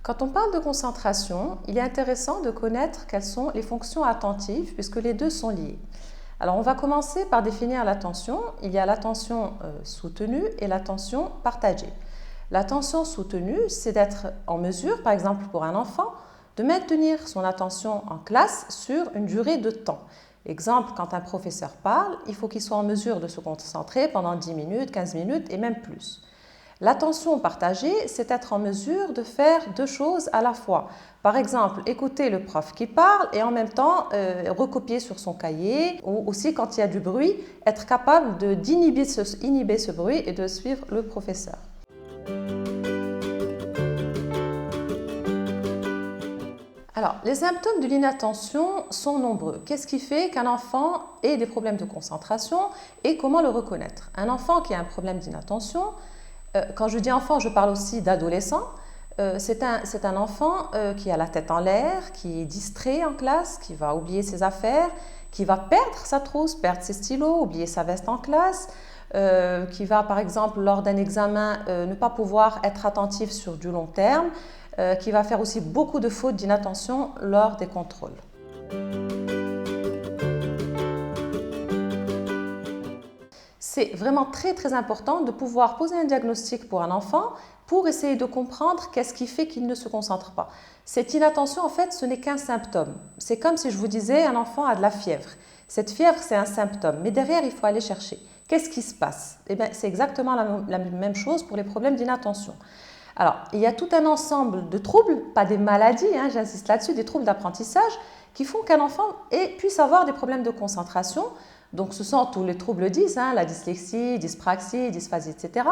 Quand on parle de concentration, il est intéressant de connaître quelles sont les fonctions attentives puisque les deux sont liées. Alors on va commencer par définir l'attention. Il y a l'attention soutenue et l'attention partagée. L'attention soutenue, c'est d'être en mesure, par exemple pour un enfant, de maintenir son attention en classe sur une durée de temps. Exemple, quand un professeur parle, il faut qu'il soit en mesure de se concentrer pendant 10 minutes, 15 minutes et même plus. L'attention partagée, c'est être en mesure de faire deux choses à la fois. Par exemple, écouter le prof qui parle et en même temps recopier sur son cahier, ou aussi quand il y a du bruit, être capable d'inhiber ce bruit et de suivre le professeur. Alors, les symptômes de l'inattention sont nombreux. Qu'est-ce qui fait qu'un enfant ait des problèmes de concentration et comment le reconnaître? Un enfant qui a un problème d'inattention, quand je dis enfant, je parle aussi d'adolescent. C'est un enfant qui a la tête en l'air, qui est distrait en classe, qui va oublier ses affaires, qui va perdre sa trousse, perdre ses stylos, oublier sa veste en classe, qui va par exemple lors d'un examen ne pas pouvoir être attentif sur du long terme, qui va faire aussi beaucoup de fautes d'inattention lors des contrôles. C'est vraiment très important de pouvoir poser un diagnostic pour un enfant pour essayer de comprendre qu'est-ce qui fait qu'il ne se concentre pas. Cette inattention, en fait, ce n'est qu'un symptôme. C'est comme si je vous disais un enfant a de la fièvre. Cette fièvre, c'est un symptôme, mais derrière, il faut aller chercher. Qu'est-ce qui se passe? Eh bien, c'est exactement la même chose pour les problèmes d'inattention. Alors, il y a tout un ensemble de troubles, pas des maladies, j'insiste là-dessus, des troubles d'apprentissage qui font qu'un enfant puisse avoir des problèmes de concentration. Donc, ce sont tous les troubles 10, la dyslexie, dyspraxie, dysphasie, etc.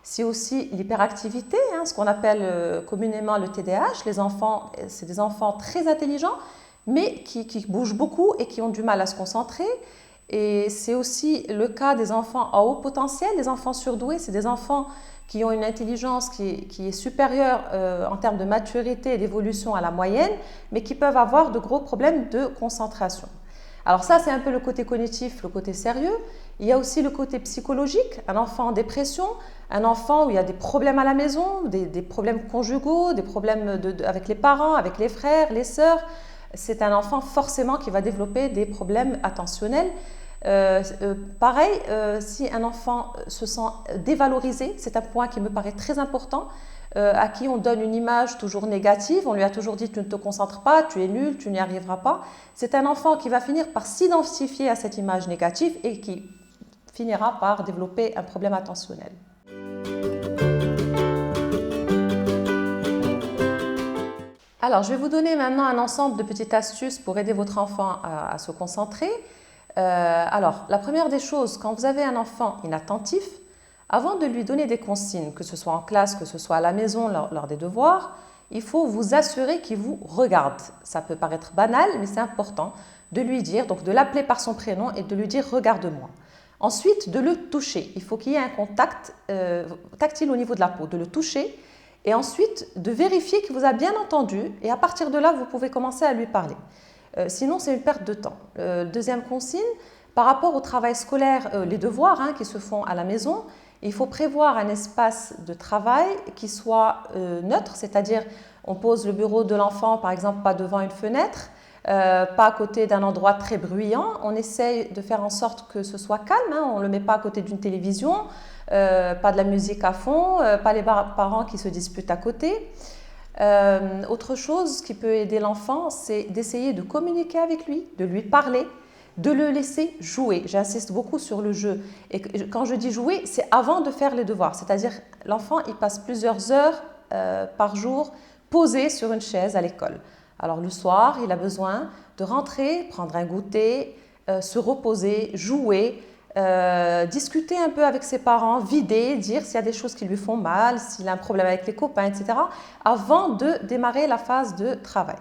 C'est aussi l'hyperactivité, ce qu'on appelle communément le TDAH. Les enfants, c'est des enfants très intelligents, mais qui bougent beaucoup et qui ont du mal à se concentrer. Et c'est aussi le cas des enfants à haut potentiel. Les enfants surdoués, c'est des enfants qui ont une intelligence qui est supérieure en termes de maturité et d'évolution à la moyenne, mais qui peuvent avoir de gros problèmes de concentration. Alors ça, c'est un peu le côté cognitif, le côté sérieux. Il y a aussi le côté psychologique, un enfant en dépression, un enfant où il y a des problèmes à la maison, des problèmes conjugaux, des problèmes avec les parents, avec les frères, les sœurs. C'est un enfant forcément qui va développer des problèmes attentionnels. Pareil, si un enfant se sent dévalorisé, c'est un point qui me paraît très important, à qui on donne une image toujours négative, on lui a toujours dit tu ne te concentres pas, tu es nul, tu n'y arriveras pas. C'est un enfant qui va finir par s'identifier à cette image négative et qui finira par développer un problème attentionnel. Alors, je vais vous donner maintenant un ensemble de petites astuces pour aider votre enfant à se concentrer. Alors, la première des choses, quand vous avez un enfant inattentif, avant de lui donner des consignes, que ce soit en classe, que ce soit à la maison lors des devoirs, il faut vous assurer qu'il vous regarde. Ça peut paraître banal, mais c'est important de lui dire, donc de l'appeler par son prénom et de lui dire « regarde-moi ». Ensuite, de le toucher. Il faut qu'il y ait un contact tactile au niveau de la peau, de le toucher et ensuite de vérifier qu'il vous a bien entendu et à partir de là, vous pouvez commencer à lui parler. Sinon, c'est une perte de temps. Deuxième consigne, par rapport au travail scolaire, les devoirs qui se font à la maison, il faut prévoir un espace de travail qui soit neutre, c'est-à-dire on pose le bureau de l'enfant, par exemple, pas devant une fenêtre, pas à côté d'un endroit très bruyant. On essaye de faire en sorte que ce soit calme, on ne le met pas à côté d'une télévision, pas de la musique à fond, pas les parents qui se disputent à côté. Autre chose qui peut aider l'enfant, c'est d'essayer de communiquer avec lui, de lui parler, de le laisser jouer. J'insiste beaucoup sur le jeu. Et quand je dis jouer, c'est avant de faire les devoirs. C'est-à-dire l'enfant, il passe plusieurs heures par jour posé sur une chaise à l'école. Alors le soir, il a besoin de rentrer, prendre un goûter, se reposer, jouer, discuter un peu avec ses parents, vider, dire s'il y a des choses qui lui font mal, s'il a un problème avec les copains, etc. avant de démarrer la phase de travail.